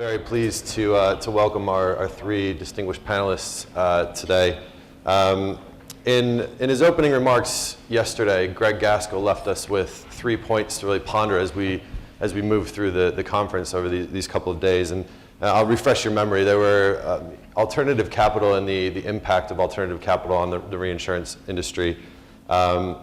Very pleased to welcome our three distinguished panelists today. In his opening remarks yesterday, Greg Gaskell left us with 3 points to really ponder as we move through the conference over these couple of days. And I'll refresh your memory. There were alternative capital and the impact of alternative capital on the reinsurance industry. The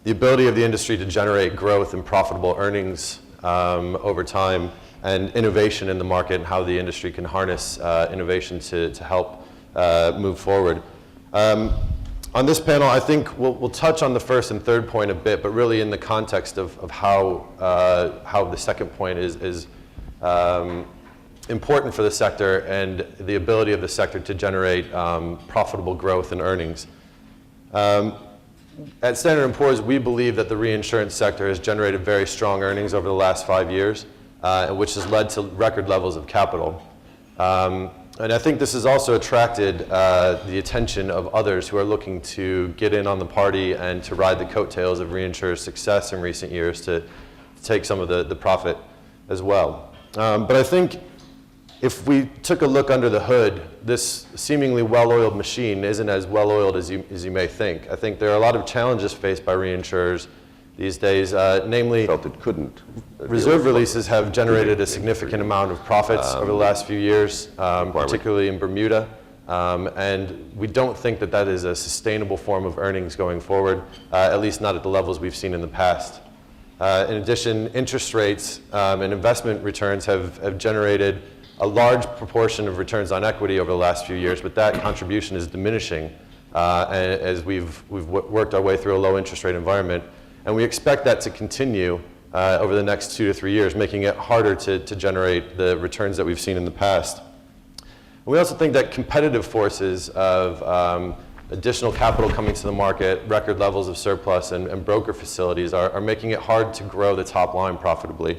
ability of the industry to generate growth and profitable earnings over time, and innovation in the market and how the industry can harness innovation to help move forward. On this panel, I think we'll touch on the first and third point a bit, but really in the context of how the second point is important for the sector and the ability of the sector to generate profitable growth and earnings. At Standard & Poor's, we believe that the reinsurance sector has generated very strong earnings over the last 5 years, which has led to record levels of capital. And I think this has also attracted the attention of others who are looking to get in on the party and to ride the coattails of reinsurers' success in recent years to take some of the profit as well. But I think if we took a look under the hood, this seemingly well-oiled machine isn't as well-oiled as you may think. I think there are a lot of challenges faced by reinsurers these days, namely felt it couldn't. Reserve releases have generated a significant amount of profits over the last few years, particularly in Bermuda. And we don't think that that is a sustainable form of earnings going forward, at least not at the levels we've seen in the past. In addition, interest rates and investment returns have generated a large proportion of returns on equity over the last few years, but that contribution is diminishing as we've worked our way through a low interest rate environment. And we expect that to continue over the next 2 to 3 years, making it harder to generate the returns that we've seen in the past. And we also think that competitive forces of additional capital coming to the market, record levels of surplus, and broker facilities are making it hard to grow the top line profitably.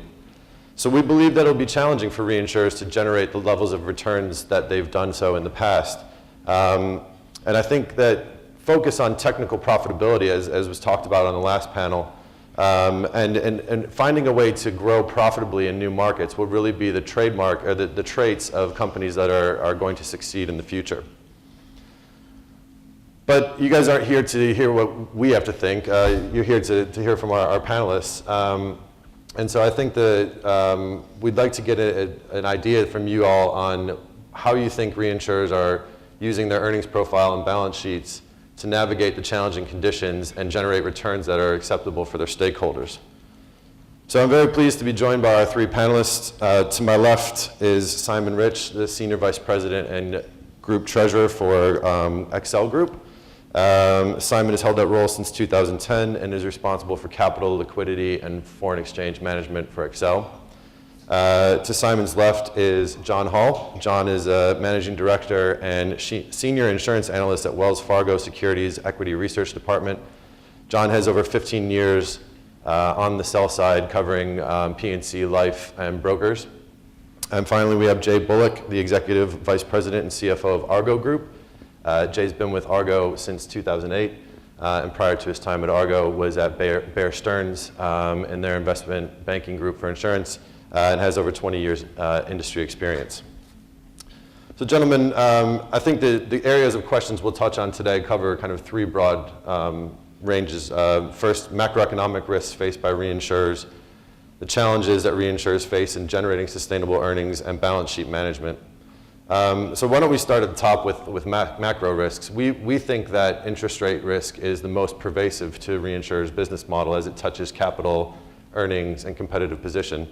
So we believe that it'll be challenging for reinsurers to generate the levels of returns that they've done so in the past. And I think that focus on technical profitability, as was talked about on the last panel, and finding a way to grow profitably in new markets will really be the trademark or the traits of companies that are going to succeed in the future. But you guys aren't here to hear what we have to think. You're here to hear from our panelists. And so I think that we'd like to get an idea from you all on how you think reinsurers are using their earnings profile and balance sheets to navigate the challenging conditions and generate returns that are acceptable for their stakeholders. So I'm very pleased to be joined by our three panelists. To my left is Simon Rich, the Senior Vice President and Group Treasurer for Excel Group. Simon has held that role since 2010 and is responsible for capital, liquidity, and foreign exchange management for Excel. To Simon's left is John Hall. John is a Managing Director and Senior Insurance Analyst at Wells Fargo Securities Equity Research Department. John has over 15 years on the sell side covering P&C, life, and brokers. And finally, we have Jay Bullock, the Executive Vice President and CFO of Argo Group. Jay's been with Argo since 2008, and prior to his time at Argo was at Bear Stearns in their investment banking group for insurance, and has over 20 years industry experience. So gentlemen, I think the areas of questions we'll touch on today cover kind of three broad ranges. First, macroeconomic risks faced by reinsurers, the challenges that reinsurers face in generating sustainable earnings, and balance sheet management. So why don't we start at the top with macro risks. We think that interest rate risk is the most pervasive to reinsurers' business model as it touches capital, earnings, and competitive position.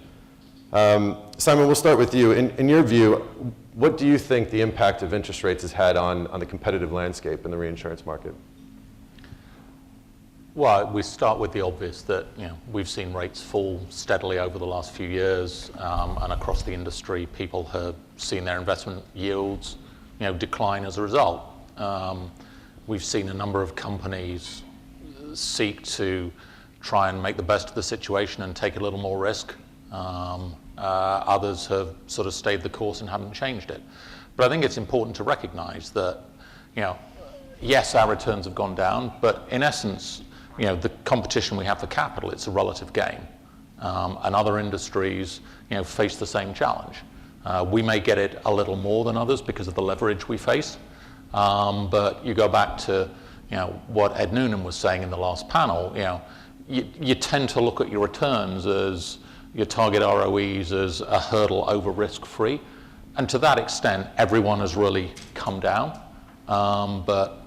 Simon, we'll start with you. In your view, what do you think the impact of interest rates has had on the competitive landscape in the reinsurance market? Well, we start with the obvious that we've seen rates fall steadily over the last few years, and across the industry, people have seen their investment yields decline as a result. We've seen a number of companies seek to try and make the best of the situation and take a little more risk. Others have sort of stayed the course and haven't changed it. But I think it's important to recognize that, yes, our returns have gone down, but in essence, the competition we have for capital, it's a relative game. And other industries, face the same challenge. We may get it a little more than others because of the leverage we face. But you go back to what Ed Noonan was saying in the last panel. You tend to look at your returns as your target ROEs as a hurdle over risk-free, and to that extent, everyone has really come down. But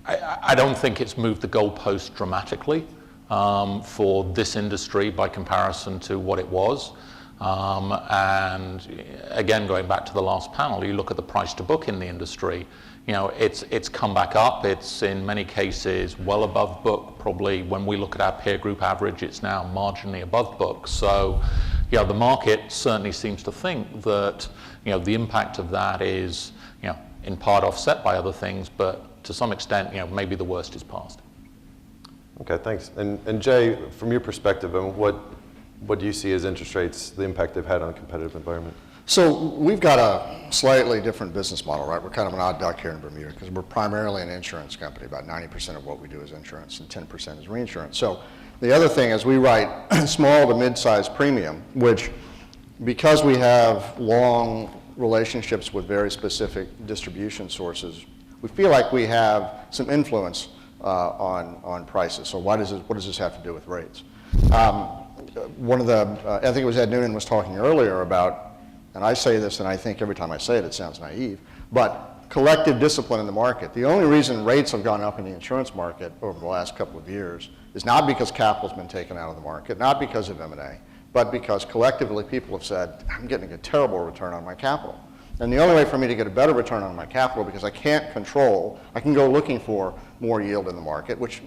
I don't think it's moved the goalpost dramatically for this industry by comparison to what it was. And again, going back to the last panel, you look at the price to book in the industry, it's come back up. It's in many cases well above book. Probably when we look at our peer group average, it's now marginally above book. So, the market certainly seems to think that, the impact of that is, in part offset by other things, but to some extent, maybe the worst is past. Okay, thanks. And Jay, from your perspective, what do you see as interest rates, the impact they've had on the competitive environment? So we've got a slightly different business model, right? We're kind of an odd duck here in Bermuda because we're primarily an insurance company. About 90% of what we do is insurance and 10% is reinsurance. So the other thing is we write small to mid-sized premium, which because we have long relationships with very specific distribution sources, we feel like we have some influence on prices. So what does this have to do with rates? One of the, I think it was Ed Noonan was talking earlier about, and I say this and I think every time I say it, it sounds naive, but collective discipline in the market. The only reason rates have gone up in the insurance market over the last couple of years is not because capital's been taken out of the market, not because of M&A, but because collectively people have said, I'm getting a terrible return on my capital. And the only way for me to get a better return on my capital, because I can't control, I can go looking for more yield in the market, which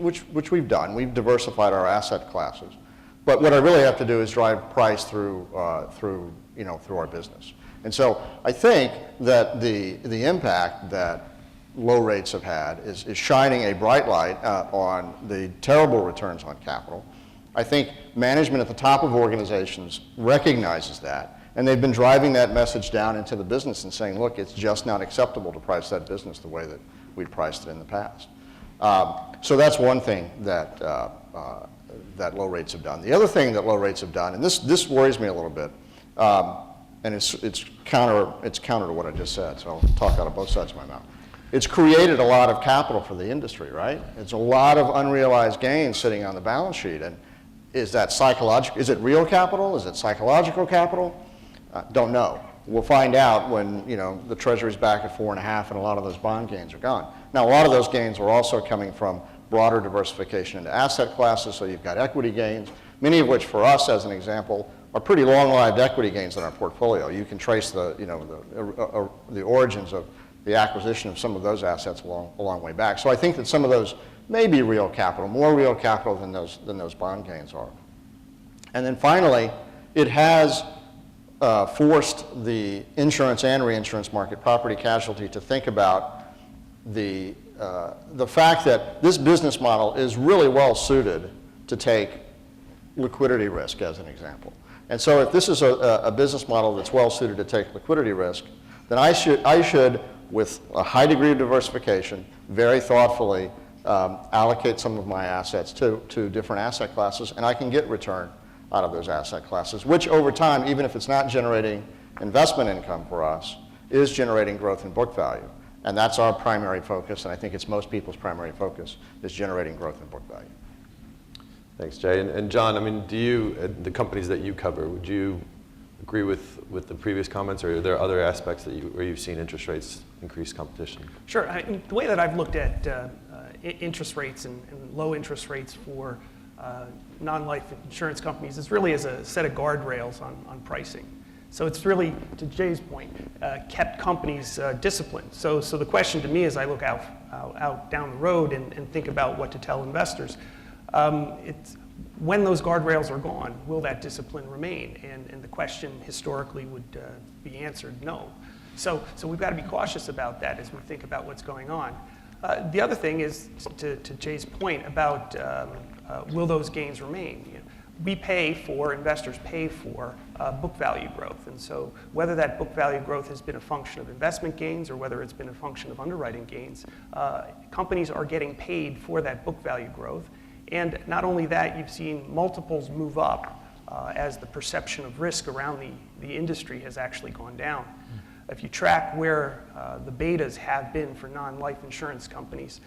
we've done. We've diversified our asset classes. But what I really have to do is drive price through our business. And so I think that the impact that low rates have had is shining a bright light on the terrible returns on capital. I think management at the top of organizations recognizes that, and they've been driving that message down into the business and saying, look, it's just not acceptable to price that business the way that we priced it in the past. So that's one thing that low rates have done. The other thing that low rates have done, and this worries me a little bit, and it's counter to what I just said, so I'll talk out of both sides of my mouth. It's created a lot of capital for the industry, right? It's a lot of unrealized gains sitting on the balance sheet, and is that psychological? Is it real capital? Is it psychological capital? Don't know. We'll find out when the Treasury's back at 4.5 and a lot of those bond gains are gone. Now, a lot of those gains are also coming from broader diversification into asset classes, so you've got equity gains, many of which for us, as an example, are pretty long-lived equity gains in our portfolio. You can trace the origins of the acquisition of some of those assets a long way back. So I think that some of those may be real capital, more real capital than those bond gains are. And then finally, it has forced the insurance and reinsurance market, property casualty, to think about the fact that this business model is really well suited to take liquidity risk, as an example. And so if this is a business model that's well suited to take liquidity risk, then I should, with a high degree of diversification, very thoughtfully allocate some of my assets to different asset classes, and I can get return out of those asset classes, which over time, even if it's not generating investment income for us, is generating growth in book value. And that's our primary focus, and I think it's most people's primary focus, is generating growth in book value. Thanks, Jay. And John, I mean, the companies that you cover, would you agree with the previous comments, or are there other aspects where you've seen interest rates increase competition? Sure. The way that I've looked at interest rates and low interest rates for non-life insurance companies is really as a set of guardrails on pricing. So it's really, to Jay's point, kept companies disciplined. So the question to me as I look out down the road and think about what to tell investors, it's when those guardrails are gone, will that discipline remain? And the question historically would be answered no. So we've got to be cautious about that as we think about what's going on. The other thing is, to Jay's point about will those gains remain? Investors pay for book value growth. And so whether that book value growth has been a function of investment gains or whether it's been a function of underwriting gains, companies are getting paid for that book value growth. And not only that, you've seen multiples move up as the perception of risk around the industry has actually gone down. If you track where the betas have been for non-life insurance companies,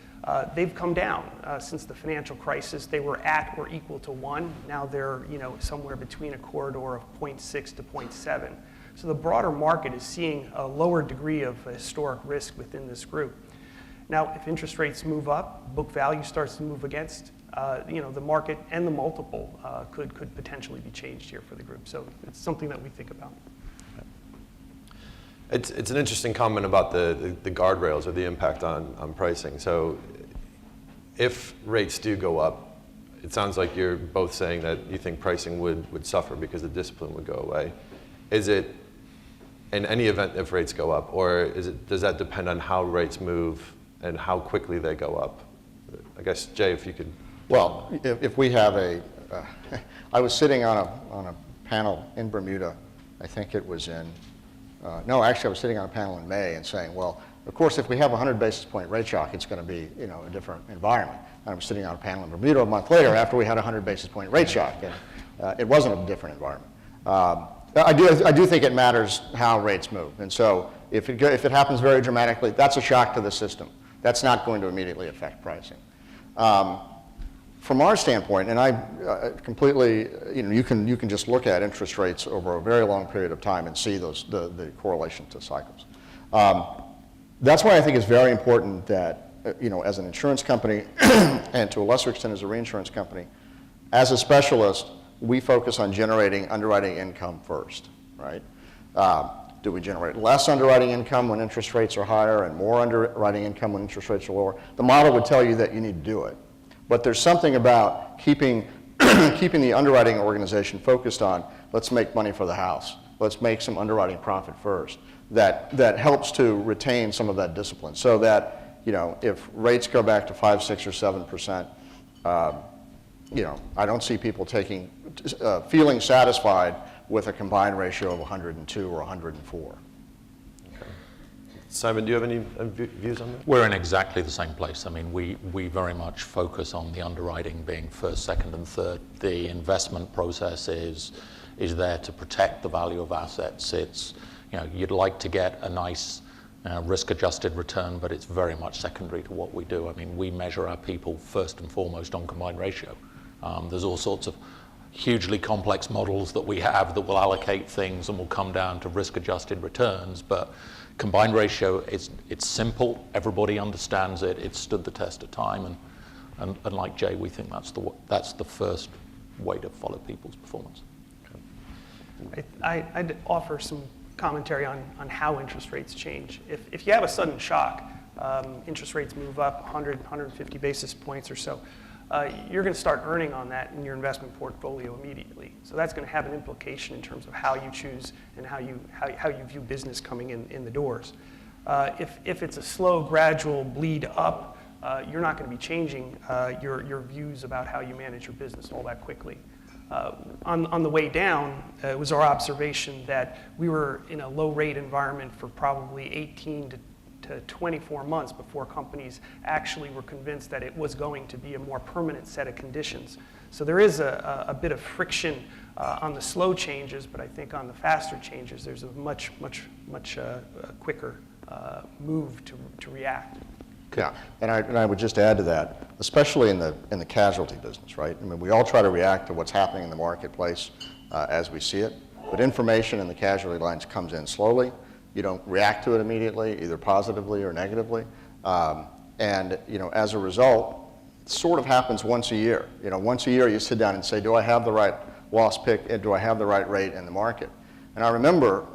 they've come down since the financial crisis. They were at or equal to 1. Now they're somewhere between a corridor of 0.6 to 0.7. So the broader market is seeing a lower degree of historic risk within this group. Now, if interest rates move up, book value starts to move against, the market and the multiple could potentially be changed here for the group. So it's something that we think about. It's an interesting comment about the guardrails or the impact on pricing. So if rates do go up, it sounds like you're both saying that you think pricing would suffer because the discipline would go away. Is it in any event if rates go up, or does that depend on how rates move and how quickly they go up? I guess, Jay, if you could. Well, if we have I was sitting on a panel in Bermuda, I think it was in, no, actually I was sitting on a panel in May and saying, well, of course, if we have a 100 basis point rate shock, it's going to be, a different environment. And I was sitting on a panel in Bermuda a month later after we had a 100 basis point rate shock, and it wasn't a different environment. I do think it matters how rates move, and so if it happens very dramatically, that's a shock to the system. That's not going to immediately affect pricing. From our standpoint, and I completely, you can just look at interest rates over a very long period of time and see the correlation to cycles. That's why I think it's very important that, as an insurance company, and to a lesser extent as a reinsurance company, as a specialist, we focus on generating underwriting income first, right? Do we generate less underwriting income when interest rates are higher and more underwriting income when interest rates are lower? The model would tell you that you need to do it. But there's something about keeping the underwriting organization focused on, let's make money for the house, let's make some underwriting profit first, that helps to retain some of that discipline, so that if rates go back to 5, 6, or 7%, I don't see people feeling satisfied with a combined ratio of 102 or 104. Simon, do you have any views on that? We're in exactly the same place. I mean, we very much focus on the underwriting being first, second, and third. The investment process is there to protect the value of assets. It's, you'd like to get a nice risk-adjusted return, but it's very much secondary to what we do. I mean, we measure our people first and foremost on combined ratio. There's all sorts of hugely complex models that we have that will allocate things and will come down to risk-adjusted returns, but combined ratio, it's simple, everybody understands it, it's stood the test of time, and like Jay, we think that's the first way to follow people's performance. I'd offer some commentary on how interest rates change. If you have a sudden shock, interest rates move up 100, 150 basis points or so, you're going to start earning on that in your investment portfolio immediately. So that's going to have an implication in terms of how you choose and how you view business coming in the doors. If it's a slow, gradual bleed up, you're not going to be changing your views about how you manage your business all that quickly. On the way down, it was our observation that we were in a low rate environment for probably 18 to 24 months before companies actually were convinced that it was going to be a more permanent set of conditions. So there is a bit of friction on the slow changes, but I think on the faster changes, there's a much quicker move to react. Yeah, and I would just add to that, especially in the casualty business, right? I mean, we all try to react to what's happening in the marketplace as we see it, but information in the casualty lines comes in slowly. You don't react to it immediately, either positively or negatively. And as a result, it sort of happens once a year. Once a year you sit down and say, do I have the right loss pick and do I have the right rate in the market? And I remember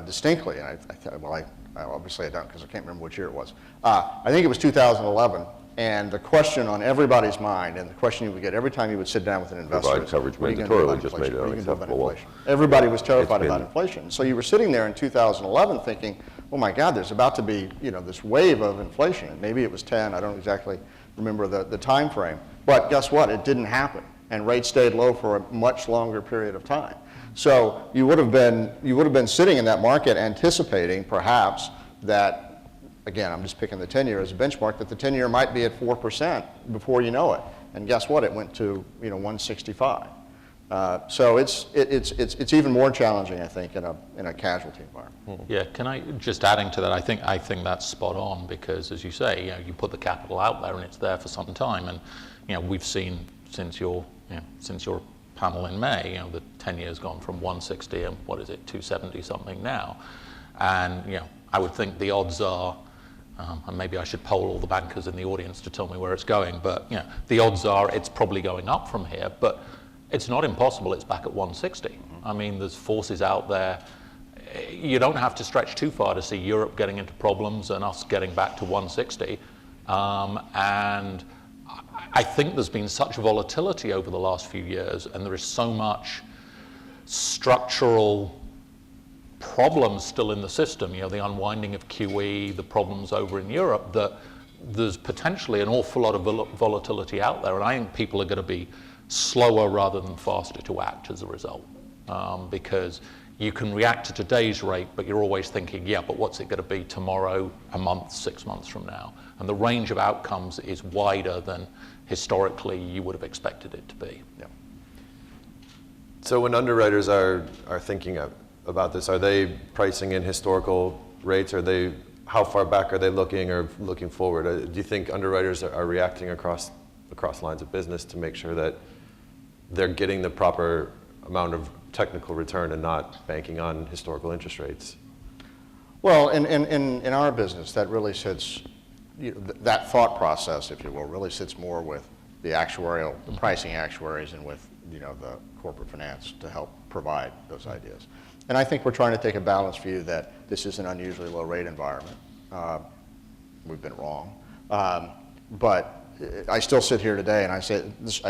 distinctly, and I obviously I don't because I can't remember which year it was. I think it was 2011. And the question on everybody's mind, and the question you would get every time you would sit down with an investor, Provide coverage mandatorily just made it unacceptable. Everybody was terrified about inflation. So you were sitting there in 2011 thinking, oh my God, there's about to be this wave of inflation. And maybe it was 10, I don't exactly remember the time frame. But guess what? It didn't happen. And rates stayed low for a much longer period of time. So you would have been sitting in that market anticipating perhaps that, again, I'm just picking the 10-year as a benchmark, that the 10-year might be at 4% before you know it. And guess what? It went to 165. So it's even more challenging, I think, in a casualty environment. Yeah, can I just adding to that? I think that's spot on because, as you say, you put the capital out there and it's there for some time, and we've seen since your panel in May, the 10 years gone from 160 and 270 something now, and I would think the odds are. And maybe I should poll all the bankers in the audience to tell me where it's going, but the odds are it's probably going up from here, but it's not impossible it's back at 160. Mm-hmm. I mean, there's forces out there. You don't have to stretch too far to see Europe getting into problems and us getting back to 160. And I think there's been such volatility over the last few years, and there is so much structural problems still in the system, the unwinding of QE, the problems over in Europe, that there's potentially an awful lot of volatility out there, and I think people are going to be slower rather than faster to act as a result, because you can react to today's rate, but you're always thinking, but what's it going to be tomorrow, a month, 6 months from now? And the range of outcomes is wider than historically you would have expected it to be. Yeah. So when underwriters are thinking about this, are they pricing in historical rates? How far back are they looking or looking forward? Do you think underwriters are reacting across lines of business to make sure that they're getting the proper amount of technical return and not banking on historical interest rates? Well, in our business, that really sits, that thought process, if you will, really sits more with the actuarial, the pricing actuaries, and with the corporate finance to help provide those ideas. And I think we're trying to take a balanced view that this is an unusually low rate environment. We've been wrong, but I still sit here today and I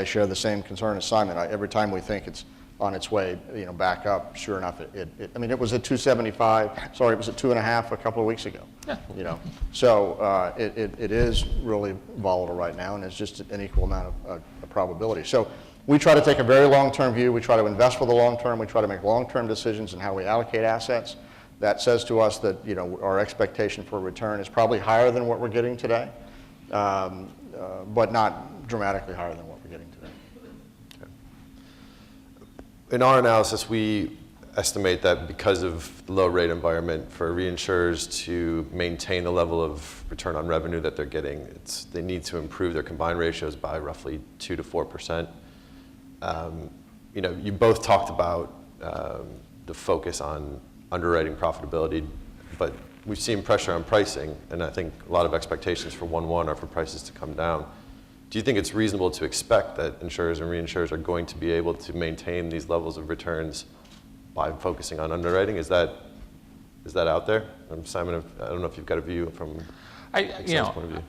share the same concern as Simon. Every time we think it's on its way, back up, sure enough, it was at 275. Sorry, it was at 2.5 a couple of weeks ago. Yeah. So it is really volatile right now, and it's just an equal amount of probability. So we try to take a very long-term view. We try to invest for the long term. We try to make long-term decisions in how we allocate assets. That says to us that our expectation for return is probably higher than what we're getting today, but not dramatically higher than what we're getting today. Okay. In our analysis, we estimate that because of the low rate environment, for reinsurers to maintain the level of return on revenue that they're getting, they need to improve their combined ratios by roughly 2 to 4%. You both talked about the focus on underwriting profitability, but we've seen pressure on pricing, and I think a lot of expectations for 1/1 are for prices to come down. Do you think it's reasonable to expect that insurers and reinsurers are going to be able to maintain these levels of returns by focusing on underwriting? Is that out there? Simon, I don't know if you've got a view from Sam's point of view.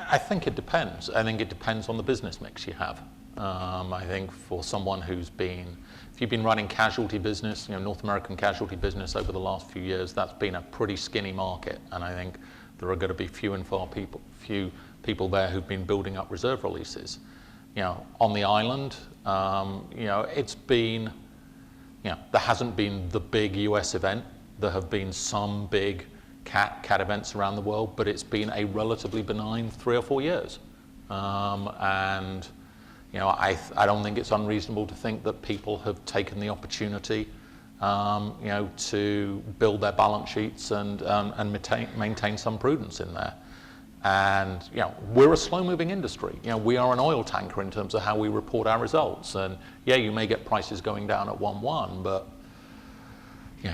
I think it depends. I think it depends on the business mix you have. I think for someone if you've been running casualty business, North American casualty business over the last few years, that's been a pretty skinny market, and I think there are going to be few people there who've been building up reserve releases. On the island, it's been, there hasn't been the big US event. There have been some big cat events around the world, but it's been a relatively benign 3 or 4 years. And I don't think it's unreasonable to think that people have taken the opportunity, to build their balance sheets and maintain some prudence in there. And we're a slow-moving industry. We are an oil tanker in terms of how we report our results. And you may get prices going down at 1/1, but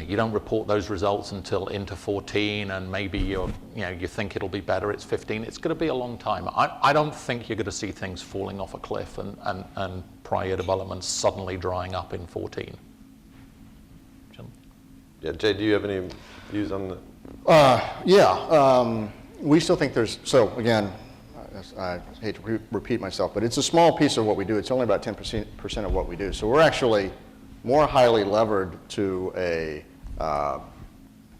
you don't report those results until into 14, and maybe you think it'll be better. It's 15. It's going to be a long time. I don't think you're going to see things falling off a cliff and prior developments suddenly drying up in 14. Jim? Yeah, Jay, do you have any views on that? We still think so again, I hate to repeat myself, but it's a small piece of what we do. It's only about 10% of what we do. So we're actually more highly levered to a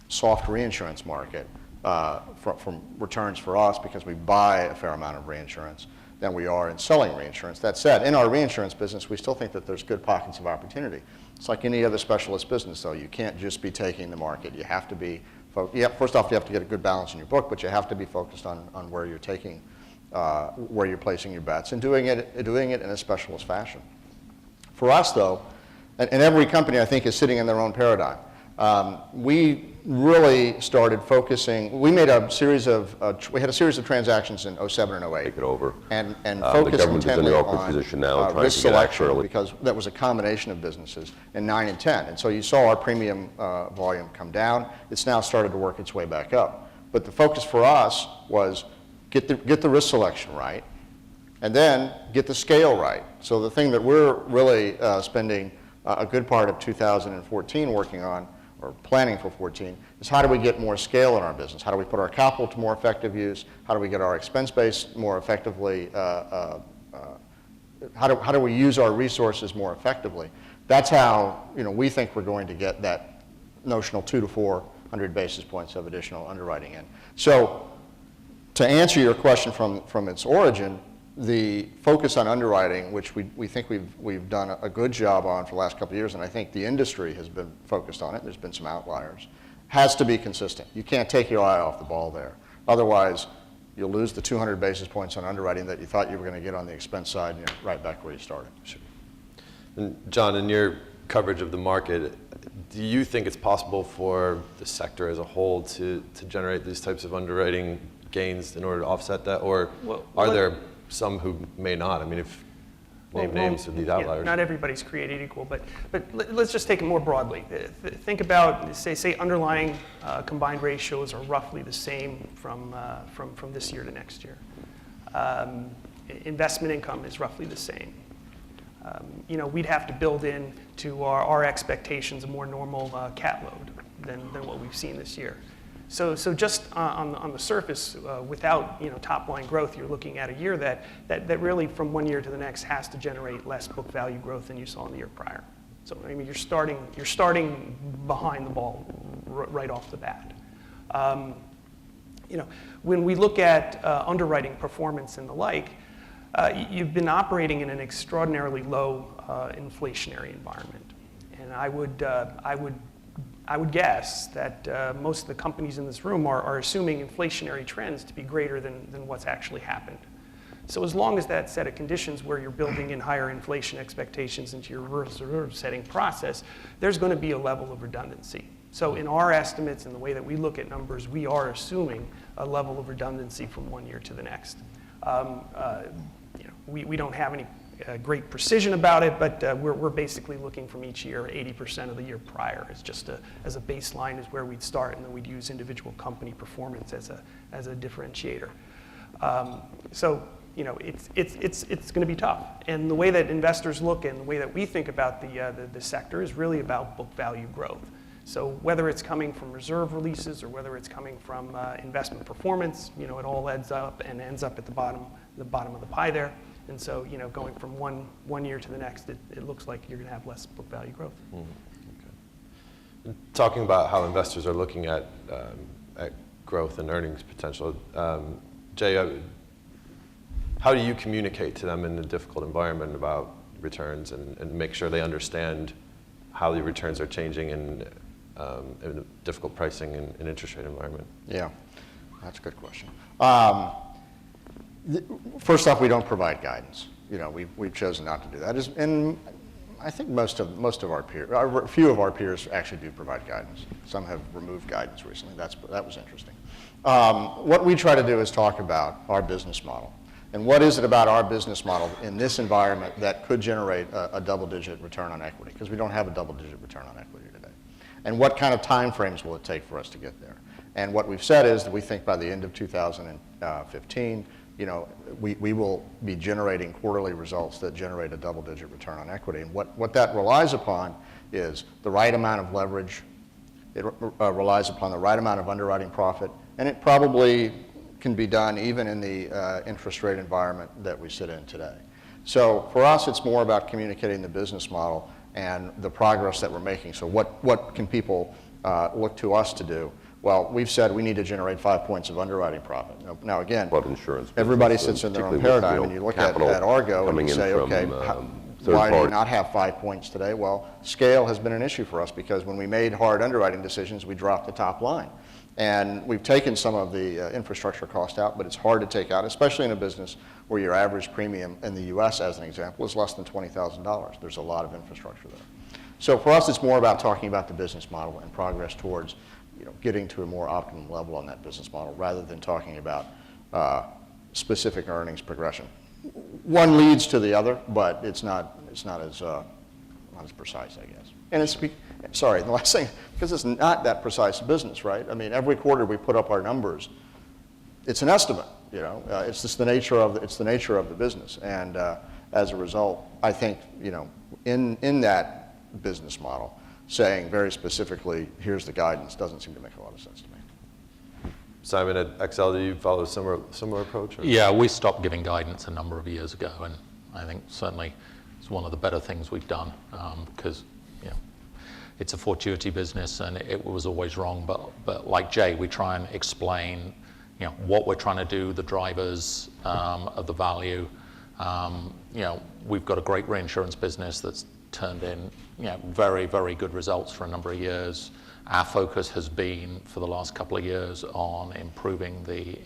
soft reinsurance market from returns for us, because we buy a fair amount of reinsurance, than we are in selling reinsurance. That said, in our reinsurance business, we still think that there's good pockets of opportunity. It's like any other specialist business, though. You can't just be taking the market. You have to be first off, you have to get a good balance in your book, but you have to be focused on where you're where you're placing your bets, and doing it in a specialist fashion. For us, though, and every company, I think, is sitting in their own paradigm. We really started focusing. We made a series of transactions in 07 and 08. Take it over. And The focused government is in intently the awkward on position now, trying risk to get out selection, early. because that was a combination of businesses in 9 and 10. And so you saw our premium volume come down. It's now started to work its way back up. But the focus for us was get the risk selection right, and then get the scale right. So the thing that we're really spending a good part of 2014 working on, or planning for 14, is how do we get more scale in our business? How do we put our capital to more effective use? How do we get our expense base more effectively? How do we use our resources more effectively? That's how we think we're going to get that notional 200 to 400 basis points of additional underwriting in. So to answer your question from its origin, the focus on underwriting, which we think we've done a good job on for the last couple of years, and I think the industry has been focused on it, there's been some outliers, has to be consistent. You can't take your eye off the ball there. Otherwise, you'll lose the 200 basis points on underwriting that you thought you were going to get on the expense side, and you're right back where you started. Sure. And John, in your coverage of the market, do you think it's possible for the sector as a whole to generate these types of underwriting gains in order to offset that, or are there some who may not? I mean, if names of these outliers. Not everybody's created equal, but let's just take it more broadly. Think about, say underlying combined ratios are roughly the same from this year to next year. Investment income is roughly the same. We'd have to build in to our expectations a more normal cat load than what we've seen this year. So just on the surface, without top line growth, you're looking at a year that really from one year to the next has to generate less book value growth than you saw in the year prior. So I mean, you're starting behind the ball right off the bat. When we look at underwriting performance and the like, you've been operating in an extraordinarily low inflationary environment, and I would guess that most of the companies in this room are assuming inflationary trends to be greater than what's actually happened. So as long as that set of conditions where you're building in higher inflation expectations into your reserve setting process, there's going to be a level of redundancy. So in our estimates and the way that we look at numbers, we are assuming a level of redundancy from one year to the next. We don't have any great precision about it, but we're basically looking from each year 80% of the year prior as a baseline is where we'd start, and then we'd use individual company performance as a differentiator. So it's going to be tough, and the way that investors look and the way that we think about the sector is really about book value growth. So whether it's coming from reserve releases or whether it's coming from investment performance, it all ends up at the bottom of the pie there. And so, going from one year to the next, it looks like you're going to have less book value growth. Okay. Talking about how investors are looking at growth and earnings potential, Jay, how do you communicate to them in a difficult environment about returns and make sure they understand how the returns are changing in a difficult pricing and interest rate environment? Yeah, that's a good question. First off, we don't provide guidance. We've chosen not to do that. And I think most of our peers, a few of our peers actually do provide guidance. Some have removed guidance recently. That was interesting. What we try to do is talk about our business model. And what is it about our business model in this environment that could generate a double-digit return on equity? Because we don't have a double-digit return on equity today. And what kind of time frames will it take for us to get there? And what we've said is that we think by the end of 2015, we will be generating quarterly results that generate a double-digit return on equity. And what that relies upon is the right amount of leverage. It relies upon the right amount of underwriting profit, and it probably can be done even in the interest rate environment that we sit in today. So for us, it's more about communicating the business model and the progress that we're making. So what can people look to us to do? Well, we've said we need to generate 5 points of underwriting profit. Now again, everybody sits in their own paradigm, and you look at Argo and you say, okay, why do you not have 5 points today? Well, scale has been an issue for us because when we made hard underwriting decisions, we dropped the top line. And we've taken some of the infrastructure cost out, but it's hard to take out, especially in a business where your average premium in the US, as an example, is less than $20,000. There's a lot of infrastructure there. So for us, it's more about talking about the business model and progress towards getting to a more optimum level on that business model rather than talking about specific earnings progression. One leads to the other, but it's not as precise, I guess. And the last thing, because it's not that precise a business, right? I mean, every quarter we put up our numbers. It's an estimate, It's just the nature of the business, and as a result, I think in that business model, saying very specifically, here's the guidance, doesn't seem to make a lot of sense to me. Simon, at XL, do you follow a similar approach? Or? Yeah, we stopped giving guidance a number of years ago, and I think certainly it's one of the better things we've done, because it's a fortuity business and it was always wrong. But like Jay, we try and explain what we're trying to do, the drivers of the value. We've got a great reinsurance business that's turned in very, very good results for a number of years. Our focus has been for the last couple of years on improving the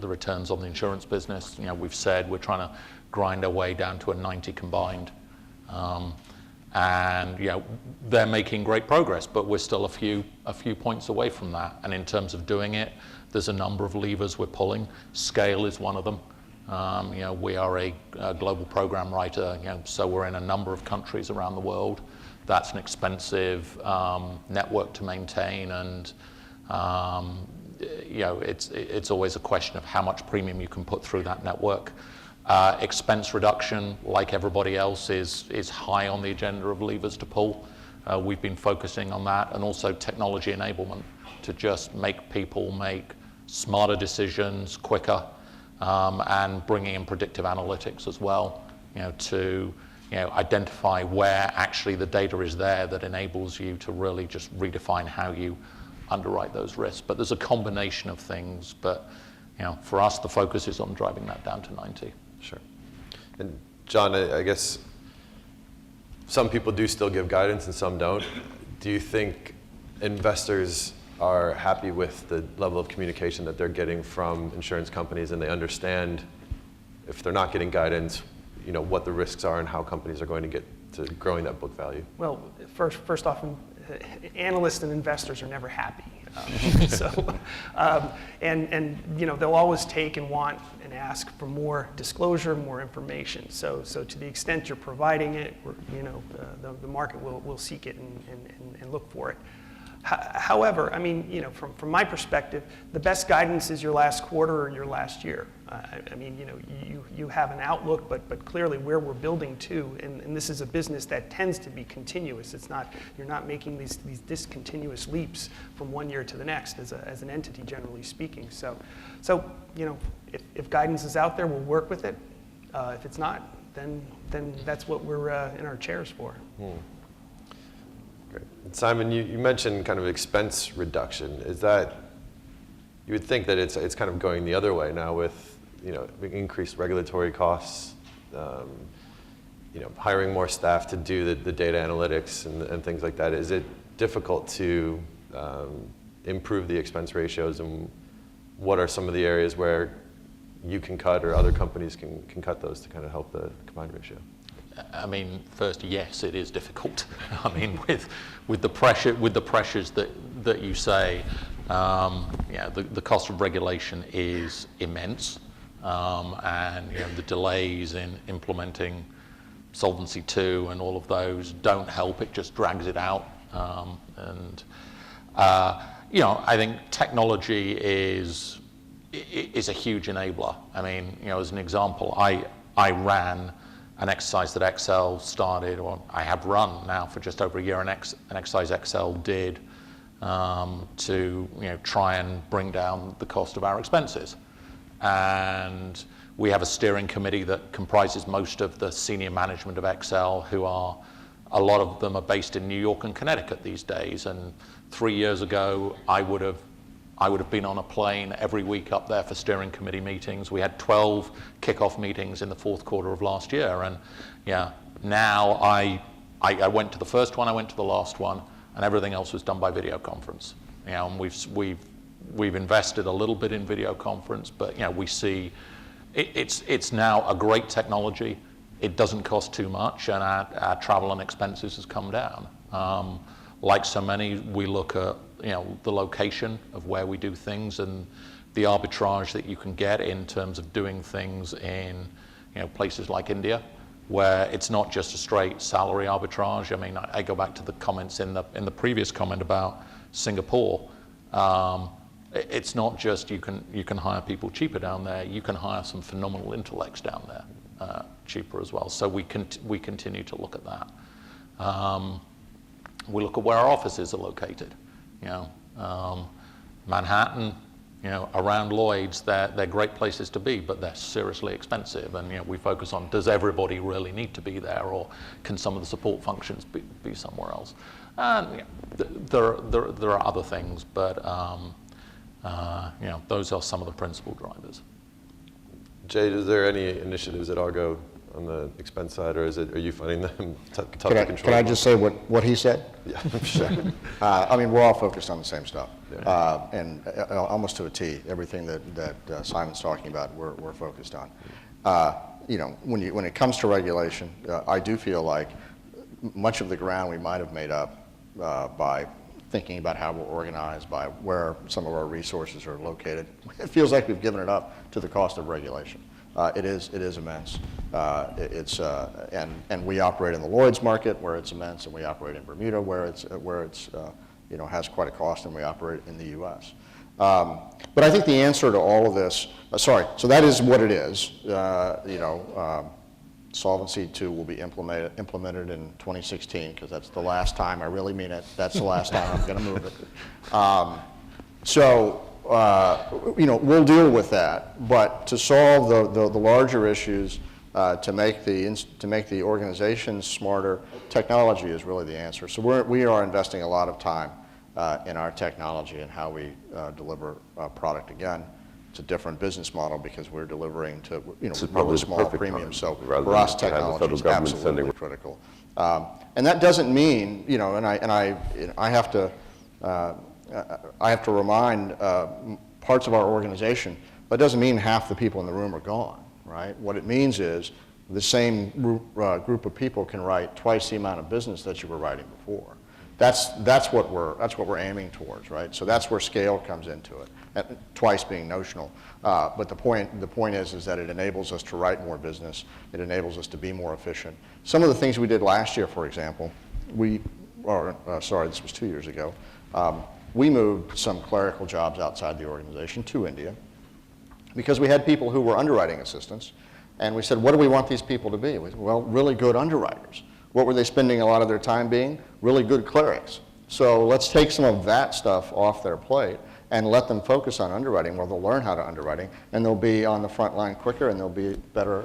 returns on the insurance business. We've said we're trying to grind our way down to a 90 combined, and they're making great progress, but we're still a few points away from that. And in terms of doing it, there's a number of levers we're pulling. Scale is one of them. We are a global program writer, so we're in a number of countries around the world. That's an expensive network to maintain, and it's always a question of how much premium you can put through that network. Expense reduction, like everybody else, is high on the agenda of levers to pull. We've been focusing on that, and also technology enablement to just make people make smarter decisions quicker. And bringing in predictive analytics as well, to identify where actually the data is there that enables you to really just redefine how you underwrite those risks. But there's a combination of things. But for us, the focus is on driving that down to 90. Sure. And John, I guess some people do still give guidance and some don't. Do you think investors are happy with the level of communication that they're getting from insurance companies, and they understand if they're not getting guidance, what the risks are and how companies are going to get to growing that book value? Well, first off, analysts and investors are never happy. They'll always take and want and ask for more disclosure, more information. So to the extent you're providing it, the market will seek it and look for it. However, from my perspective, the best guidance is your last quarter or your last year. You have an outlook, but clearly where we're building to, and this is a business that tends to be continuous. You're not making these discontinuous leaps from one year to the next as an entity, generally speaking. So if guidance is out there, we'll work with it. If it's not, then that's what we're in our chairs for. Great. Simon, you mentioned kind of expense reduction. Is that, you would think that it's kind of going the other way now with increased regulatory costs, hiring more staff to do the data analytics and things like that. Is it difficult to improve the expense ratios, and what are some of the areas where you can cut or other companies can cut those to kind of help the combined ratio? First, yes, it is difficult. With the pressures that you say, the cost of regulation is immense, and the delays in implementing Solvency II and all of those don't help. It just drags it out, I think technology is a huge enabler. As an example, I ran an exercise that XL started, or I have run now for just over a year, an exercise XL did to try and bring down the cost of our expenses. And we have a steering committee that comprises most of the senior management of XL, a lot of them are based in New York and Connecticut these days. And 3 years ago, I would have been on a plane every week up there for steering committee meetings. We had 12 kickoff meetings in the fourth quarter of last year. And now I went to the first one, I went to the last one, and everything else was done by video conference. And we've we've invested a little bit in video conference, but we see it's now a great technology. It doesn't cost too much, and our travel and expenses has come down. Like so many, we look at the location of where we do things and the arbitrage that you can get in terms of doing things in places like India, where it's not just a straight salary arbitrage. I mean, I go back to the comments in the previous comment about Singapore. It's not just you can hire people cheaper down there. You can hire some phenomenal intellects down there cheaper as well. So we continue to look at that. We look at where our offices are located. Manhattan, around Lloyd's, they're great places to be, but they're seriously expensive. And we focus on, does everybody really need to be there, or can some of the support functions be somewhere else? And there are other things, but those are some of the principal drivers. Jade, is there any initiatives at Argo on the expense side, or are you finding them tough to control? Can I just say what he said? Yeah, sure. I mean, we're all focused on the same stuff, Yeah. and almost to a T. Everything that Simon's talking about, we're focused on. When it comes to regulation, I do feel like much of the ground we might have made up by thinking about how we're organized, by where some of our resources are located. It feels like we've given it up to the cost of regulation. It is immense. And we operate in the Lloyd's market where it's immense, and we operate in Bermuda where it's has quite a cost, and we operate in the U.S. But I think the answer to all of this, so that is what it is. Solvency II will be implemented in 2016, because that's the last time. I really mean it. That's the last time I'm going to move it. We'll deal with that, but to solve the larger issues, to make the organization smarter, technology is really the answer. So we are investing a lot of time in our technology and how we deliver product. Again, it's a different business model because we're delivering to really small premiums. So for us, technology is absolutely critical. And that doesn't mean I have to remind parts of our organization, but it doesn't mean half the people in the room are gone, right? What it means is the same group of people can write twice the amount of business that you were writing before. That's what we're aiming towards, right? So that's where scale comes into it, twice being notional. But the point is that it enables us to write more business. It enables us to be more efficient. Some of the things we did last year, for example, this was 2 years ago. We moved some clerical jobs outside the organization to India because we had people who were underwriting assistants, and we said, what do we want these people to be? We said, well, really good underwriters. What were they spending a lot of their time being? Really good clerics. So let's take some of that stuff off their plate and let them focus on underwriting, where they'll learn how to underwriting, and they'll be on the front line quicker, and they'll be better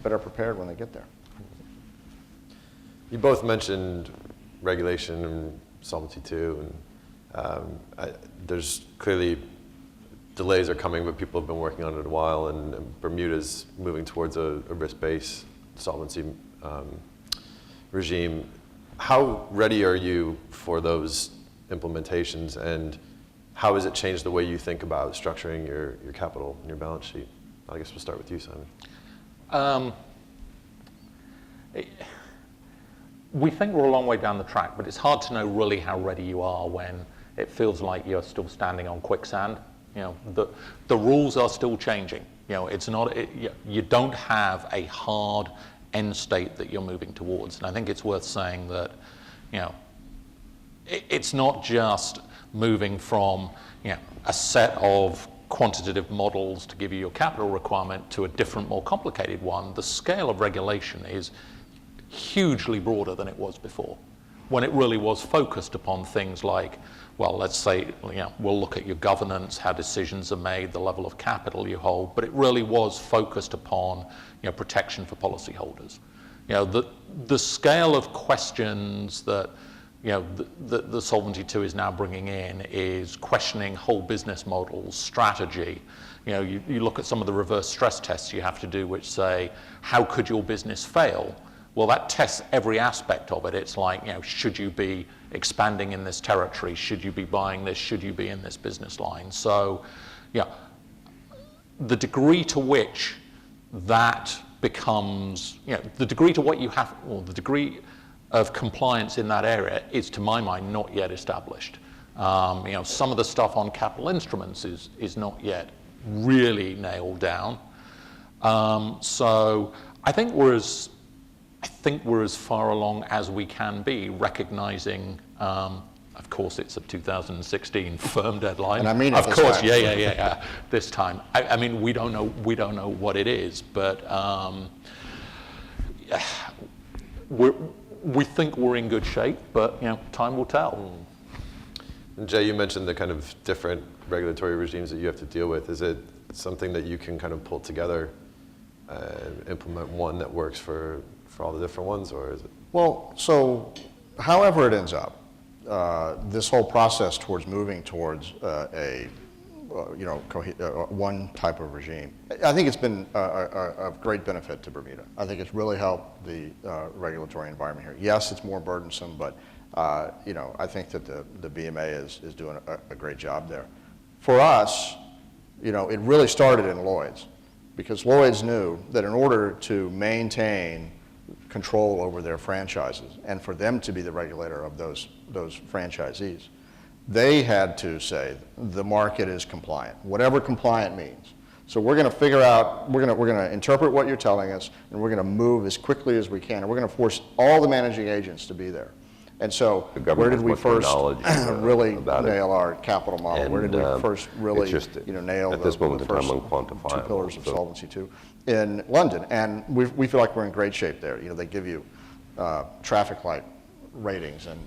prepared when they get there. You both mentioned regulation and Solvency II, and there's clearly delays are coming, but people have been working on it a while, and Bermuda's moving towards a risk-based solvency regime. How ready are you for those implementations, and how has it changed the way you think about structuring your capital and your balance sheet? I guess we'll start with you, Simon. We think we're a long way down the track, but it's hard to know really how ready you are when it feels like you're still standing on quicksand. The rules are still changing. It's not. You don't have a hard end state that you're moving towards, and I think it's worth saying that, it's not just moving from a set of quantitative models to give you your capital requirement to a different, more complicated one. The scale of regulation is hugely broader than it was before, when it really was focused upon things like, well, let's say, we'll look at your governance, how decisions are made, the level of capital you hold, but it really was focused upon, protection for policyholders. The scale of questions that, the Solvency II is now bringing in is questioning whole business models, strategy. You look at some of the reverse stress tests you have to do, which say, how could your business fail? Well, that tests every aspect of it. It's like, should you be expanding in this territory? Should you be buying this? Should you be in this business line? So, the degree to which that becomes, the degree to what you have, or the degree of compliance in that area is, to my mind, not yet established. Some of the stuff on capital instruments is not yet really nailed down. So I think we're as far along as we can be, recognizing, of course, it's a 2016 firm deadline. And I mean it of this course, time. yeah. This time, I mean, we don't know what it is, but we think we're in good shape. But time will tell. And Jay, you mentioned the kind of different regulatory regimes that you have to deal with. Is it something that you can kind of pull together and implement one that works for all the different ones, or is it? Well, so however it ends up, this whole process towards moving towards one type of regime, I think it's been of great benefit to Bermuda. I think it's really helped the regulatory environment here. Yes, it's more burdensome, but I think that the BMA is doing a great job there. For us, it really started in Lloyd's, because Lloyd's knew that in order to maintain control over their franchises and for them to be the regulator of those franchisees, they had to say the market is compliant, whatever compliant means. So we're going to figure out, we're going to interpret what you're telling us, and we're going to move as quickly as we can, and we're going to force all the managing agents to be there. And so where did we first really nail our capital model? Where did we first really nail at this moment the in time first unquantifiable. 2 pillars of Solvency II? In London, and we feel like we're in great shape there. They give you traffic light ratings, and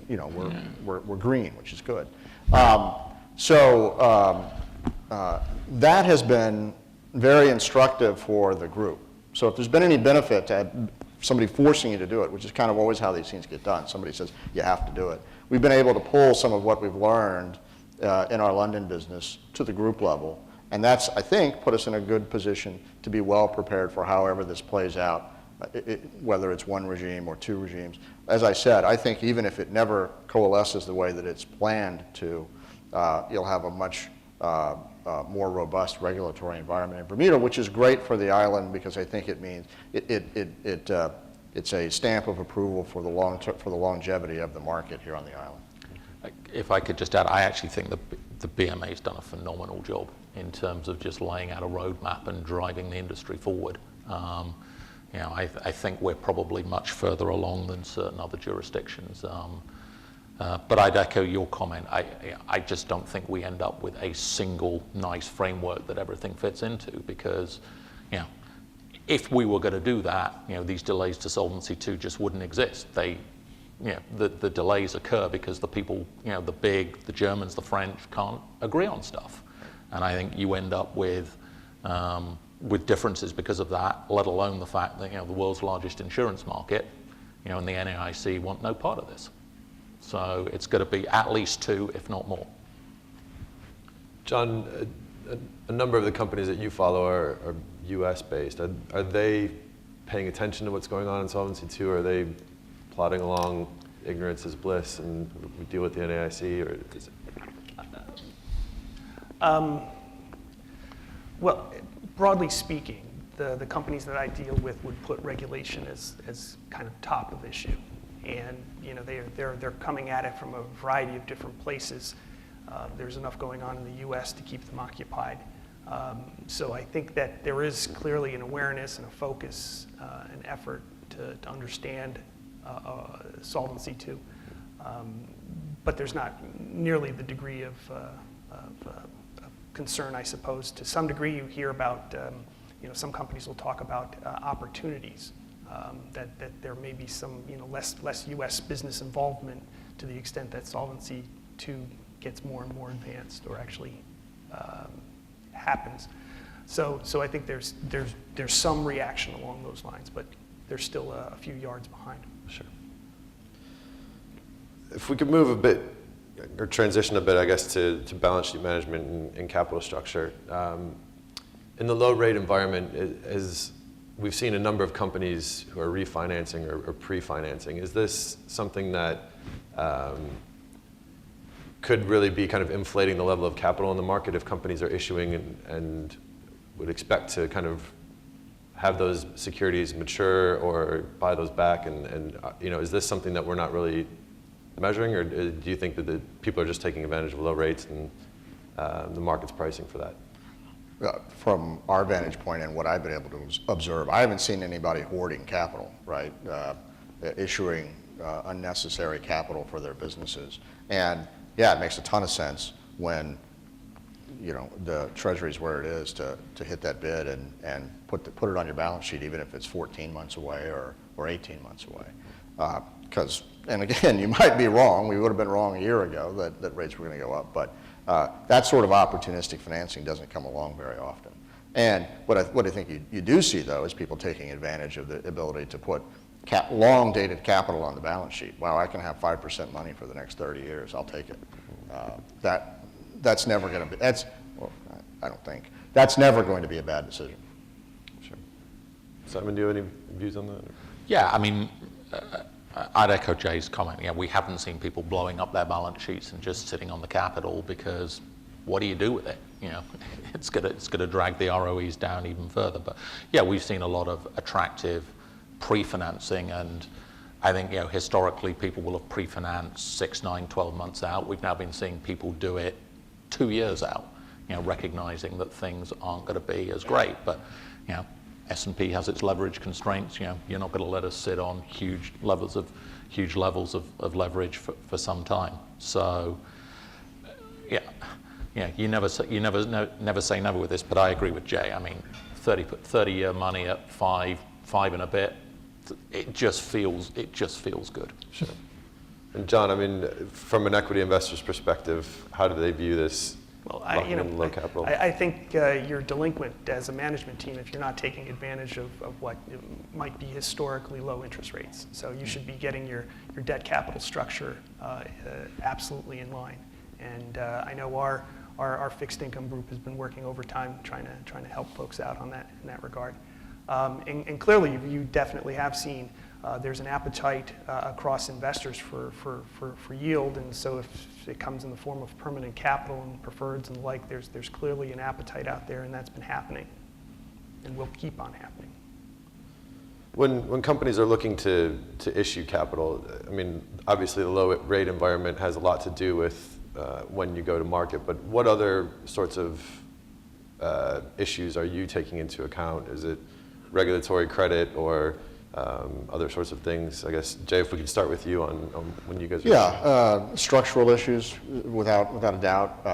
we're green, which is good. That has been very instructive for the group. So if there's been any benefit to somebody forcing you to do it, which is kind of always how these things get done, somebody says you have to do it, we've been able to pull some of what we've learned in our London business to the group level. And that's, I think, put us in a good position to be well prepared for however this plays out, whether it's one regime or 2 regimes. As I said, I think even if it never coalesces the way that it's planned to, you'll have a much more robust regulatory environment in Bermuda, which is great for the island, because I think it means it's a stamp of approval for the longevity of the market here on the island. If I could just add, I actually think the BMA's done a phenomenal job in terms of just laying out a roadmap and driving the industry forward. I think we're probably much further along than certain other jurisdictions. But I'd echo your comment. I just don't think we end up with a single nice framework that everything fits into, because if we were going to do that, these delays to Solvency II just wouldn't exist. The delays occur because the people, the Germans, the French can't agree on stuff. And I think you end up with differences because of that, let alone the fact that, the world's largest insurance market, and the NAIC want no part of this. So it's going to be at least 2, if not more. John, a number of the companies that you follow are U.S. based. Are they paying attention to what's going on in Solvency II, or are they plodding along, ignorance is bliss, and we deal with the NAIC, or is it? Well, broadly speaking, the companies that I deal with would put regulation as kind of top of issue. And they're coming at it from a variety of different places. There's enough going on in the U.S. to keep them occupied. So I think that there is clearly an awareness and a focus, an effort to understand Solvency II. But there's not nearly the degree of concern, I suppose. To some degree, you hear about, some companies will talk about opportunities. That there may be some less U.S. business involvement to the extent that Solvency II gets more and more advanced, or actually happens. So I think there's some reaction along those lines, but they're still a few yards behind. Sure. If we could move a bit, or transition a bit, I guess, to balance sheet management and capital structure. In the low rate environment, we've seen a number of companies who are refinancing or pre-financing. Is this something that could really be kind of inflating the level of capital in the market if companies are issuing and would expect to kind of have those securities mature or buy those back? And is this something that we're not really measuring, or do you think that the people are just taking advantage of low rates and the market's pricing for that? From our vantage point and what I've been able to observe, I haven't seen anybody hoarding capital, right? Issuing unnecessary capital for their businesses. And yeah, it makes a ton of sense when the Treasury's where it is to hit that bid and put it on your balance sheet, even if it's 14 months away or 18 months away. Because, and again, you might be wrong. We would have been wrong a year ago that rates were going to go up. But that sort of opportunistic financing doesn't come along very often. And what I think you do see, though, is people taking advantage of the ability to put long-dated capital on the balance sheet. Wow, I can have 5% money for the next 30 years. I'll take it. That's never going to be, I don't think, that's never going to be a bad decision. Sure. Simon, do you have any views on that? Yeah, I mean, I'd echo Jay's comment. Yeah, we haven't seen people blowing up their balance sheets and just sitting on the capital, because what do you do with it? It's gonna drag the ROEs down even further. But yeah, we've seen a lot of attractive pre-financing, and I think historically people will have pre-financed 6, 9, 12 months out. We've now been seeing people do it 2 years out, recognizing that things aren't going to be as great. But S&P has its leverage constraints. You're not going to let us sit on huge levels of leverage for some time. So you never say never with this. But I agree with Jay. I mean, 30-year money at five and a bit. It just feels good. Sure. And John, I mean, from an equity investor's perspective, how do they view this? Well, low capital? I think you're delinquent as a management team if you're not taking advantage of what might be historically low interest rates. So you should be getting your debt capital structure absolutely in line. And I know our fixed income group has been working overtime trying to help folks out on that in that regard. And clearly, you definitely have seen there's an appetite across investors for yield, and so if it comes in the form of permanent capital and preferreds and the like, there's clearly an appetite out there, and that's been happening, and will keep on happening. When companies are looking to issue capital, I mean, obviously the low rate environment has a lot to do with when you go to market, but what other sorts of issues are you taking into account? Is it regulatory credit or other sorts of things? I guess, Jay, if we could start with you on when you guys are structural issues, without a doubt,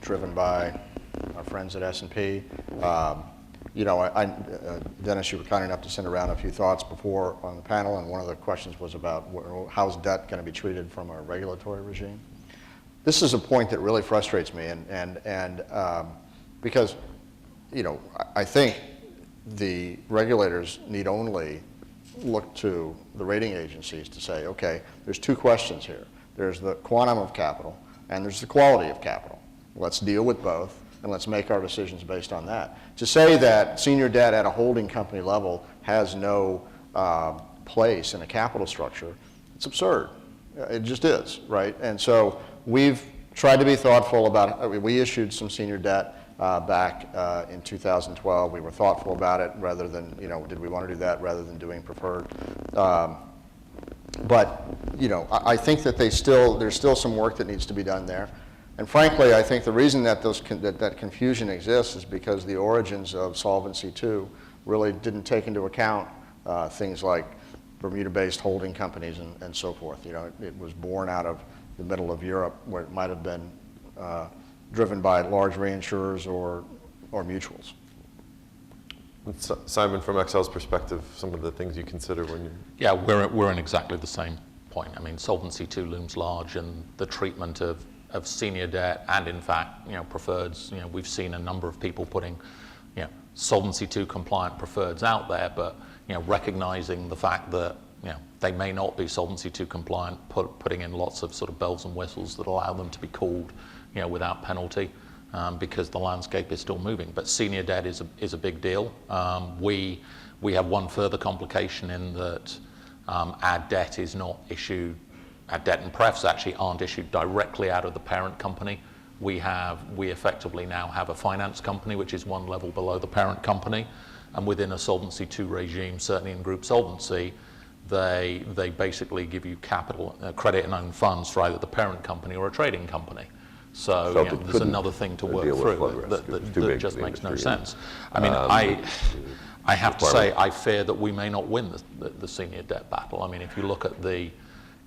driven by our friends at S&P. Dennis, you were kind enough to send around a few thoughts before on the panel, and one of the questions was about how's debt going to be treated from a regulatory regime. This is a point that really frustrates me, and because I think the regulators need only look to the rating agencies to say, okay, there's two questions here. There's the quantum of capital and there's the quality of capital. Let's deal with both and let's make our decisions based on that. To say that senior debt at a holding company level has no place in a capital structure, it's absurd. It just is, right? And so we've tried to be thoughtful about it. We issued some senior debt back in 2012. We were thoughtful about it rather than, did we want to do that rather than doing preferred? But I think that there's still some work that needs to be done there. And frankly, I think the reason that that confusion exists is because the origins of Solvency II really didn't take into account things like Bermuda-based holding companies and so forth. It was born out of the middle of Europe, where it might have been driven by large reinsurers or mutuals. Simon, from Excel's perspective, some of the things you consider when you... Yeah, we're in exactly the same point. I mean, Solvency II looms large, and the treatment of senior debt and, in fact, preferreds. We've seen a number of people putting, Solvency II compliant preferreds out there, but recognizing the fact that they may not be Solvency II compliant, putting in lots of sort of bells and whistles that allow them to be called, without penalty. because the landscape is still moving. But senior debt is a big deal. We have one further complication in that our debt is not issued, our debt and prefs actually aren't issued directly out of the parent company. We effectively now have a finance company, which is one level below the parent company. And within a Solvency II regime, certainly in group solvency, they basically give you capital, credit and own funds for either the parent company or a trading company. So there's another thing to work through that just makes no sense. I mean, I have to say, I fear that we may not win the senior debt battle. I mean, if you look at the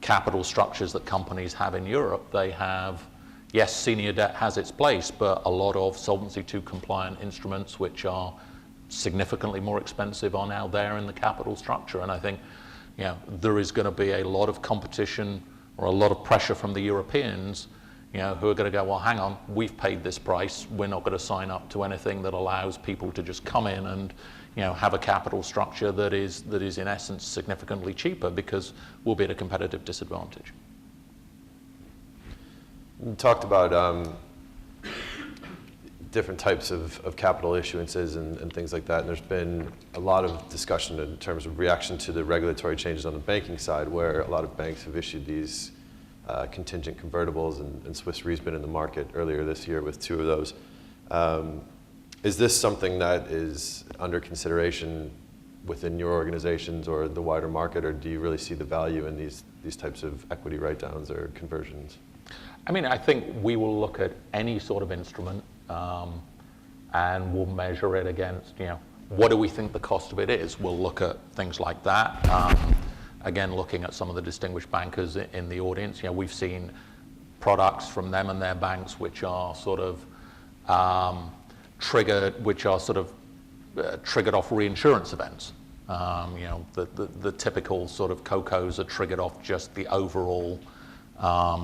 capital structures that companies have in Europe, they have, yes, senior debt has its place, but a lot of Solvency II compliant instruments, which are significantly more expensive, are now there in the capital structure. And I think, there is going to be a lot of competition or a lot of pressure from the Europeans, who are going to go, well, hang on, we've paid this price. We're not going to sign up to anything that allows people to just come in and, have a capital structure that is in essence significantly cheaper, because we'll be at a competitive disadvantage. You talked about different types of capital issuances and things like that. And there's been a lot of discussion in terms of reaction to the regulatory changes on the banking side, where a lot of banks have issued these contingent convertibles, and Swiss Re's been in the market earlier this year with 2 of those. Is this something that is under consideration within your organizations or the wider market, or do you really see the value in these types of equity write-downs or conversions? I mean, I think we will look at any sort of instrument and we'll measure it against, what do we think the cost of it is? We'll look at things like that. Again, looking at some of the distinguished bankers in the audience, we've seen products from them and their banks which are sort of triggered off reinsurance events. The typical sort of COCOs are triggered off just the overall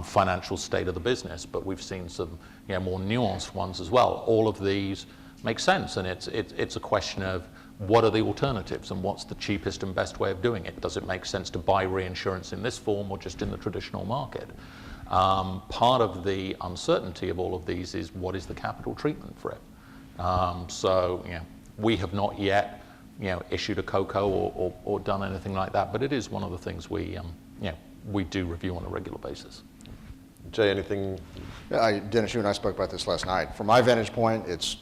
financial state of the business, but we've seen some more nuanced ones as well. All of these make sense, and it's a question of what are the alternatives and what's the cheapest and best way of doing it. Does it make sense to buy reinsurance in this form or just in the traditional market? Part of the uncertainty of all of these is what is the capital treatment for it. We have not yet issued a COCO or done anything like that, but it is one of the things we do review on a regular basis. Jay, anything? Dennis, you and I spoke about this last night. From my vantage point, it's,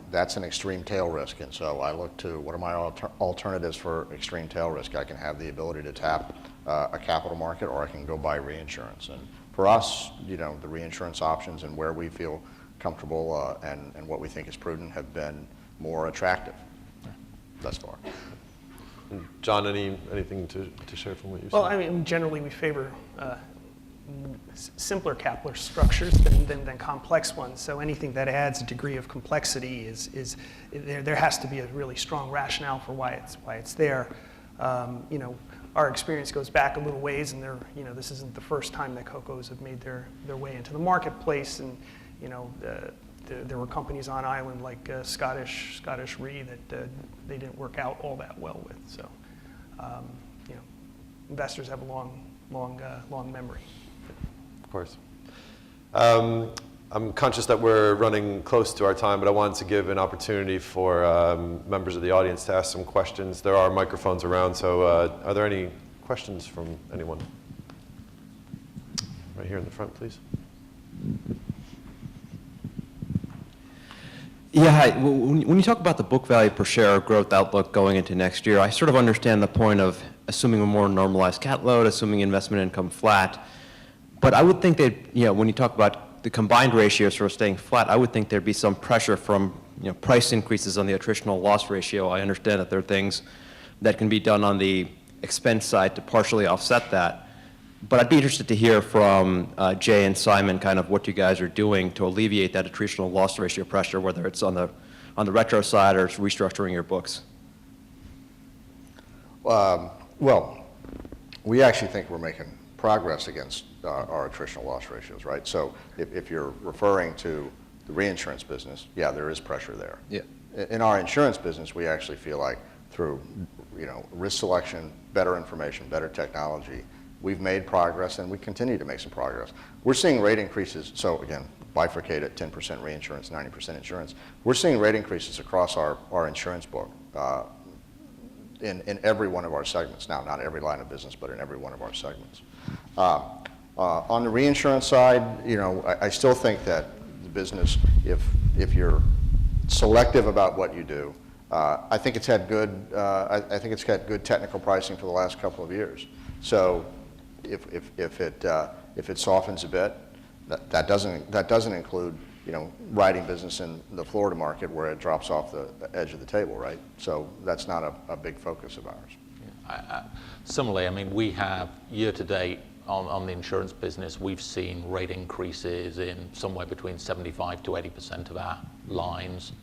that's an extreme tail risk. And so I look to what are my alternatives for extreme tail risk. I can have the ability to tap a capital market, or I can go buy reinsurance. And for us, the reinsurance options and where we feel comfortable and what we think is prudent have been more attractive thus far. John, anything to share from what you said? Well, I mean, generally we favor simpler capital structures than complex ones. So anything that adds a degree of complexity is there has to be a really strong rationale for why it's there. Our experience goes back a little ways, and this isn't the first time that COCOs have made their way into the marketplace. And there were companies on island like Scottish Re that they didn't work out all that well with. So investors have a long memory. Of course. I'm conscious that we're running close to our time, but I wanted to give an opportunity for members of the audience to ask some questions. There are microphones around, so are there any questions from anyone? Right here in the front, please. Yeah, hi. When you talk about the book value per share growth outlook going into next year, I sort of understand the point of assuming a more normalized cat load, assuming investment income flat. But I would think that, when you talk about the combined ratio sort of staying flat, I would think there'd be some pressure from, price increases on the attritional loss ratio. I understand that there are things that can be done on the expense side to partially offset that. But I'd be interested to hear from Jay and Simon kind of what you guys are doing to alleviate that attritional loss ratio pressure, whether it's on the retro side or it's restructuring your books. Well, we actually think we're making progress against our attritional loss ratios, right? So if you're referring to the reinsurance business, yeah, there is pressure there. Yeah. In our insurance business, we actually feel like through risk selection, better information, better technology, we've made progress and we continue to make some progress. We're seeing rate increases. So again, bifurcate it, 10% reinsurance, 90% insurance. We're seeing rate increases across our insurance book in every one of our segments. Now, not every line of business, but in every one of our segments. On the reinsurance side, I still think that the business, if you're selective about what you do, I think it's had good. I think it's got good technical pricing for the last couple of years. So, if it softens a bit, that doesn't include writing business in the Florida market where it drops off the edge of the table, right? So that's not a big focus of ours. Yeah. Similarly, I mean, we have year to date on the insurance business, we've seen rate increases in somewhere between 75 to 80% of our lines.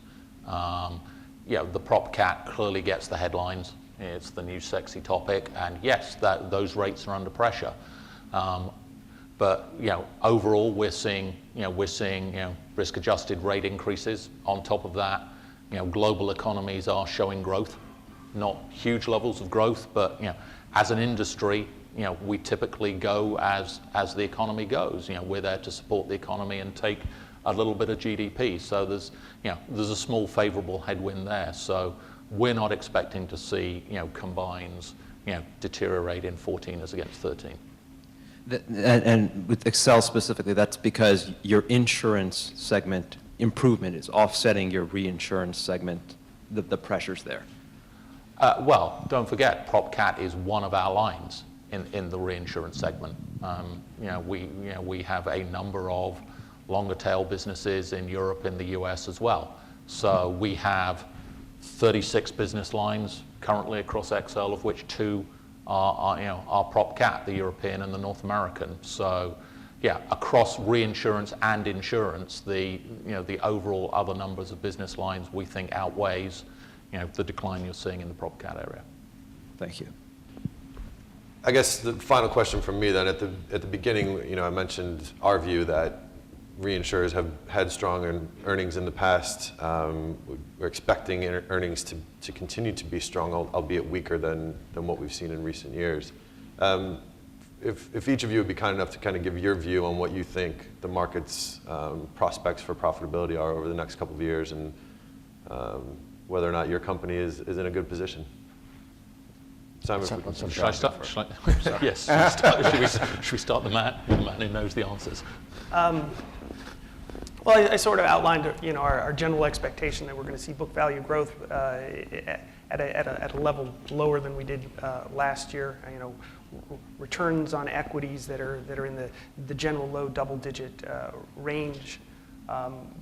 The prop cat clearly gets the headlines. It's the new sexy topic, and yes, those rates are under pressure. But overall, we're seeing risk-adjusted rate increases. On top of that, global economies are showing growth, not huge levels of growth, but as an industry, we typically go as the economy goes. We're there to support the economy and take a little bit of GDP. So there's a small favorable headwind there. So we're not expecting to see combines deteriorate in 14 as against 13. And with Excel specifically, that's because your insurance segment improvement is offsetting your reinsurance segment, the pressures there. Well, don't forget, prop cat is one of our lines in the reinsurance segment. We have a number of longer tail businesses in Europe and the US as well. So we have 36 business lines currently across Excel, of which 2 are prop cat, the European and the North American. So across reinsurance and insurance, the overall other numbers of business lines we think outweighs the decline you're seeing in the prop cat area. Thank you. I guess the final question from me then, at the beginning, I mentioned our view that reinsurers have had strong earnings in the past. We're expecting earnings to continue to be strong, albeit weaker than what we've seen in recent years. If each of you would be kind enough to kind of give your view on what you think the market's prospects for profitability are over the next couple of years, and whether or not your company is in a good position. Simon, Should I start? Yes. Should we start the man who knows the answers? Well, I sort of outlined, our general expectation that we're going to see book value growth at a level lower than we did last year. Returns on equities that are in the general low double-digit range.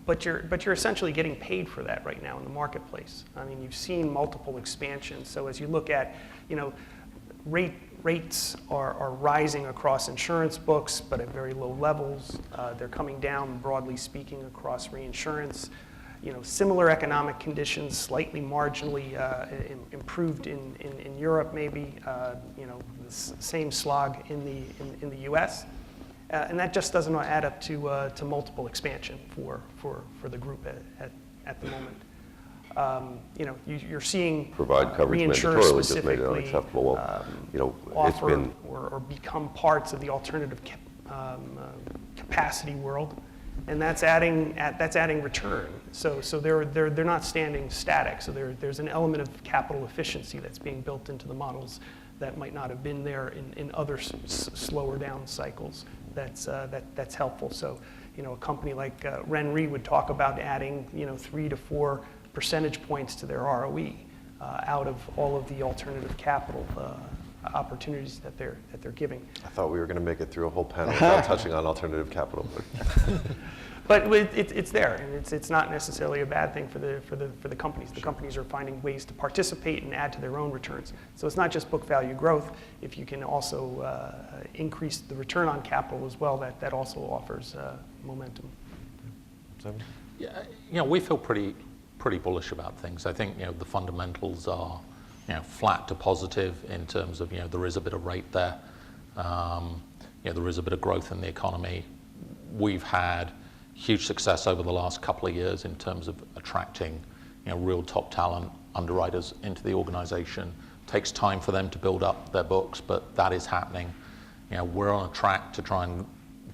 But you're essentially getting paid for that right now in the marketplace. I mean, you've seen multiple expansions. So as you look at, rates are rising across insurance books, but at very low levels. They're coming down, broadly speaking, across reinsurance. Similar economic conditions, slightly marginally improved in Europe, maybe. The same slog in the U.S. And that just doesn't add up to multiple expansion for the group at the moment. You're seeing Provide coverage reinsurers mandatorily just made it specifically unacceptable. Well, it's offer been or become parts of the alternative capacity world, and that's adding return. So they're not standing static. So there's an element of capital efficiency that's being built into the models that might not have been there in other slower down cycles. That's helpful. So a company like RenRe would talk about adding 3 to 4 percentage points to their ROE out of all of the alternative capital opportunities that they're giving. I thought we were going to make it through a whole panel without touching on alternative capital. But it's there, and it's not necessarily a bad thing for the companies. The companies are finding ways to participate and add to their own returns. So it's not just book value growth. If you can also increase the return on capital as well, that also offers momentum. Simon? Yeah, we feel pretty bullish about things. I think the fundamentals are flat to positive in terms of there is a bit of rate there. There is a bit of growth in the economy. We've had huge success over the last couple of years in terms of attracting real top talent underwriters into the organization. Takes time for them to build up their books, but that is happening. We're on a track to try and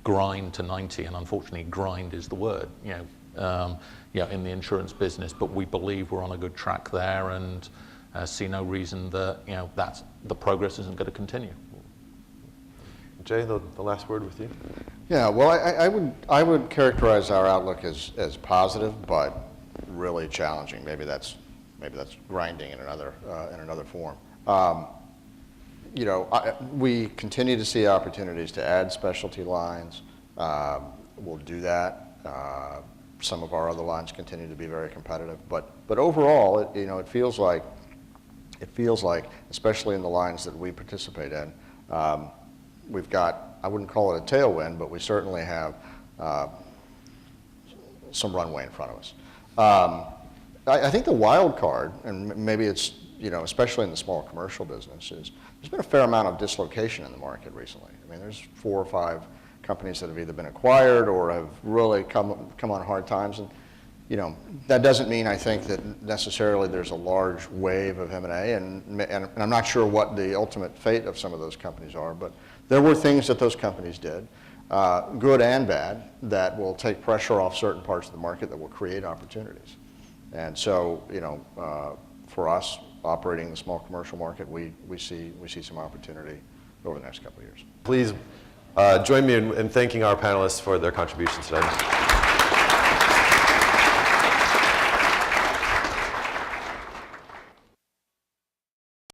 grind to 90, and unfortunately grind is the word, in the insurance business, but we believe we're on a good track there, and see no reason that, that's, the progress isn't going to continue. Jay, the last word with you. Yeah, well, I would characterize our outlook as positive, but really challenging. Maybe that's grinding in another form. We continue to see opportunities to add specialty lines. We'll do that. Some of our other lines continue to be very competitive, but overall, it feels like, especially in the lines that we participate in, we've got, I wouldn't call it a tailwind, but we certainly have some runway in front of us. I think the wild card, and maybe it's, especially in the small commercial business, is there's been a fair amount of dislocation in the market recently. I mean, there's 4 or 5 companies that have either been acquired or have really come on hard times. And, that doesn't mean, I think, that necessarily there's a large wave of M&A, and I'm not sure what the ultimate fate of some of those companies are, but there were things that those companies did, good and bad, that will take pressure off certain parts of the market that will create opportunities. And so, for us, operating the small commercial market, we see some opportunity over the next couple of years. Please join me in thanking our panelists for their contributions today.